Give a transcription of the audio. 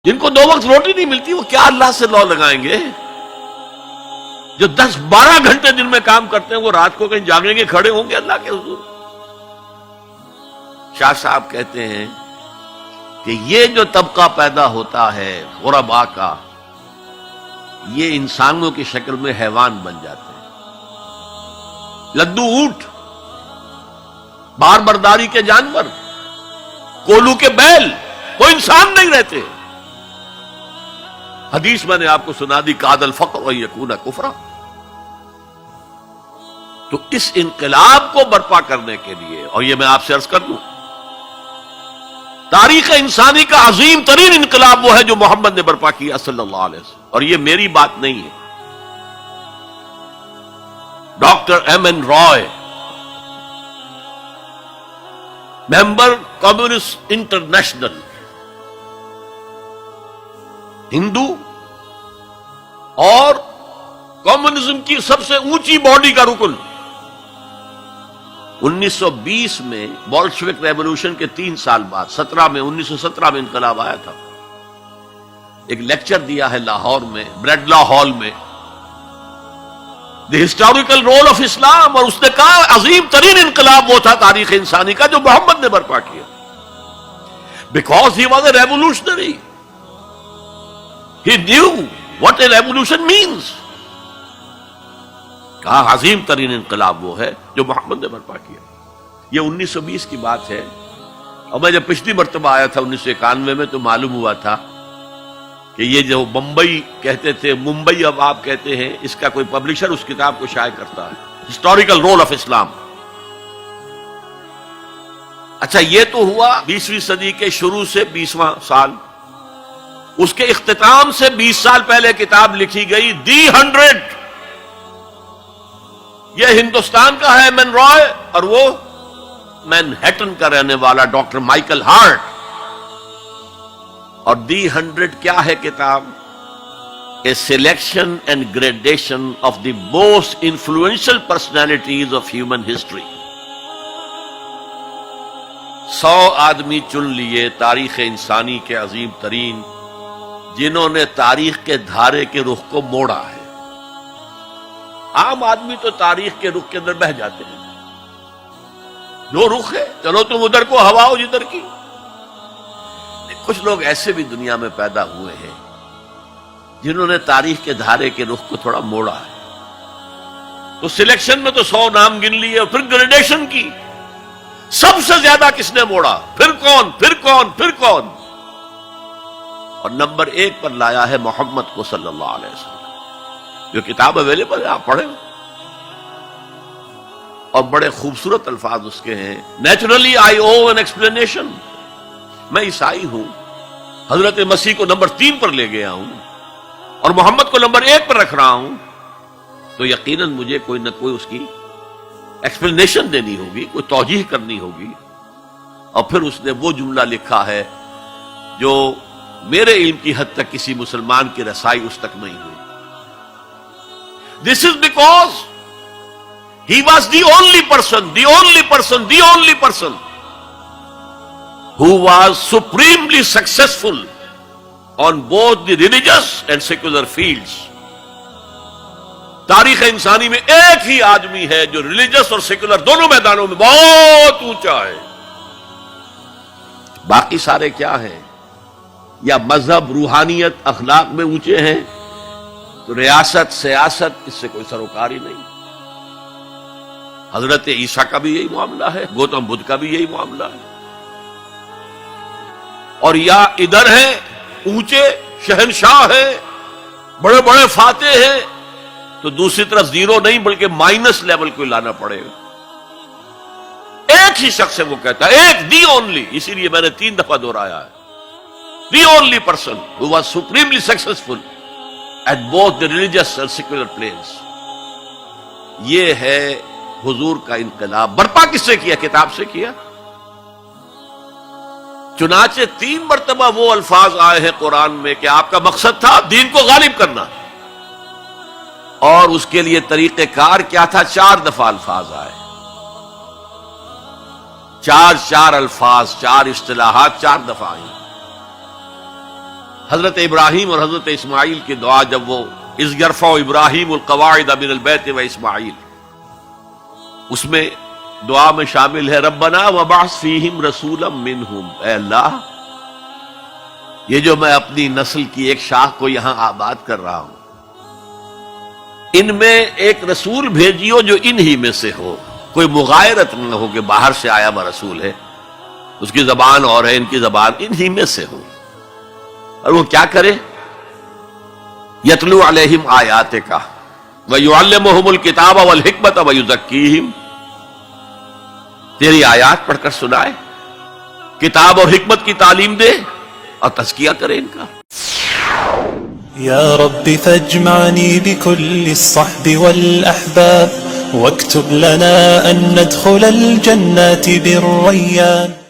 جن کو 2 وقت روٹی نہیں ملتی وہ کیا اللہ سے لو لگائیں گے؟ جو 10-12 گھنٹے دن میں کام کرتے ہیں وہ رات کو کہیں جاگیں گے، کھڑے ہوں گے اللہ کے حضور؟ شاہ صاحب کہتے ہیں کہ یہ جو طبقہ پیدا ہوتا ہے غرباء کا، یہ انسانوں کی شکل میں حیوان بن جاتے ہیں، لدو اونٹ، بار برداری کے جانور، کولو کے بیل، وہ انسان نہیں رہتے۔ حدیث میں نے آپ کو سنا دی، کاد الفقر و یکون کفرا۔ تو اس انقلاب کو برپا کرنے کے لیے، اور یہ میں آپ سے عرض کر دوں، تاریخ انسانی کا عظیم ترین انقلاب وہ ہے جو محمد نے برپا کیا صلی اللہ علیہ وسلم، اور یہ میری بات نہیں ہے۔ Doctor M.N. رائے، ممبر کمیونسٹ انٹرنیشنل، ہندو اور کمیونزم کی سب سے اونچی باڈی کا رکن، 1920 میں بولشوک ریولوشن کے 3 سال بعد 1917 میں انقلاب آیا تھا، ایک لیکچر دیا ہے لاہور میں، بریڈلا ہال میں، دی ہسٹوریکل رول آف اسلام، اور اس نے کہا عظیم ترین انقلاب وہ تھا تاریخ انسانی کا جو محمد نے برپا کیا، because he was a revolutionary, he knew what a revolution means. کہا عظیم ترین انقلاب وہ ہے جو محمد نے برپا کیا۔ یہ 1920 کی بات ہے، اور میں جب پچھلی مرتبہ آیا تھا 1991 میں تو معلوم ہوا تھا کہ یہ جو بمبئی کہتے تھے، ممبئی اب آپ کہتے ہیں، اس کا کوئی پبلشر اس کتاب کو شائع کرتا ہے، ہسٹوریکل رول آف اسلام۔ اچھا، یہ تو ہوا 20ویں صدی کے شروع سے 20واں سال، اس کے اختتام سے 20 سال پہلے کتاب لکھی گئی دی 100، یہ ہندوستان کا ہے M.N. رائے، اور وہ مینہٹن کا رہنے والا ڈاکٹر مائیکل ہارٹ۔ اور دی 100 کیا ہے کتاب؟ A selection and gradation of the most influential personalities of human history. 100 آدمی چن لیے تاریخ انسانی کے عظیم ترین، جنہوں نے تاریخ کے دھارے کے رخ کو موڑا ہے۔ عام آدمی تو تاریخ کے رخ کے اندر بہہ جاتے ہیں، جو رخ ہے چلو تم ادھر کو ہوا ہو جدھر کی۔ کچھ لوگ ایسے بھی دنیا میں پیدا ہوئے ہیں جنہوں نے تاریخ کے دھارے کے رخ کو تھوڑا موڑا ہے۔ تو سلیکشن میں تو 100 نام گن لیے، اور پھر گریڈیشن کی، سب سے زیادہ کس نے موڑا، پھر کون پھر کون پھر کون، اور نمبر 1 پر لایا ہے محمد کو صلی اللہ علیہ وسلم۔ جو کتاب اویلیبل ہے آپ پڑھیں، اور بڑے خوبصورت الفاظ اس کے ہیں۔ Naturally I O an explanation, میں عیسائی ہوں، حضرت مسیح کو نمبر 3 پر لے گیا ہوں اور محمد کو نمبر 1 پر رکھ رہا ہوں، تو یقیناً مجھے کوئی نہ کوئی اس کی ایکسپلینیشن دینی ہوگی، کوئی توجیہ کرنی ہوگی۔ اور پھر اس نے وہ جملہ لکھا ہے جو میرے علم کی حد تک کسی مسلمان کی رسائی اس تک نہیں ہوئی۔ This is because he was the only person who was supremely successful on both the religious and secular fields. تاریخ انسانی میں ایک ہی آدمی ہے جو ریلیجس اور سیکولر دونوں میدانوں میں بہت اونچا ہے۔ باقی سارے کیا ہیں؟ یا مذہب، روحانیت، اخلاق میں اونچے ہیں، تو ریاست، سیاست، اس سے کوئی سروکار ہی نہیں۔ حضرت عیسیٰ کا بھی یہی معاملہ ہے، گوتم بدھ کا بھی یہی معاملہ ہے۔ اور یا ادھر ہیں اونچے شہنشاہ ہیں، بڑے بڑے فاتح ہیں، تو دوسری طرف زیرو نہیں بلکہ مائنس لیول کو لانا پڑے گا۔ ایک ہی شخص ہے، وہ کہتا ہے ایک، دی اونلی، اسی لیے میں نے 3 دفعہ دہرایا ہے، the only person who was supremely successful at both the religious and secular planes۔ یہ ہے حضور کا انقلاب۔ برپا کس سے کیا؟ کتاب سے کیا۔ چنانچہ 3 مرتبہ وہ الفاظ آئے ہیں قرآن میں کہ آپ کا مقصد تھا دین کو غالب کرنا، اور اس کے لیے طریقہ کار کیا تھا؟ 4 دفعہ الفاظ آئے، 4 الفاظ، 4 اصطلاحات 4 دفعہ آئی۔ حضرت ابراہیم اور حضرت اسماعیل کی دعا جب وہ اذ یرفع ابراہیم القواعد من البیت و اسماعیل، اس میں دعا میں شامل ہے ربنا وبعث فیہم رسولا منہم، اے اللہ یہ جو میں اپنی نسل کی ایک شاخ کو یہاں آباد کر رہا ہوں، ان میں ایک رسول بھیجیو جو انہی میں سے ہو، کوئی مغایرت نہ ہو کہ باہر سے آیا ہوا رسول ہے، اس کی زبان اور ہے، ان کی زبان انہی میں سے ہو، اور وہ کیا کرے؟ یتلو علیہم آیاتک ویعلمہم الکتاب والحکمت ویزکیہم، تیری آیات پڑھ کر سنائے، کتاب اور حکمت کی تعلیم دے اور تزکیہ کرے ان کا۔ یا رب فاجمعنی بكل الصحب والأحباب واكتب لنا أن ندخل الجنات بالريان۔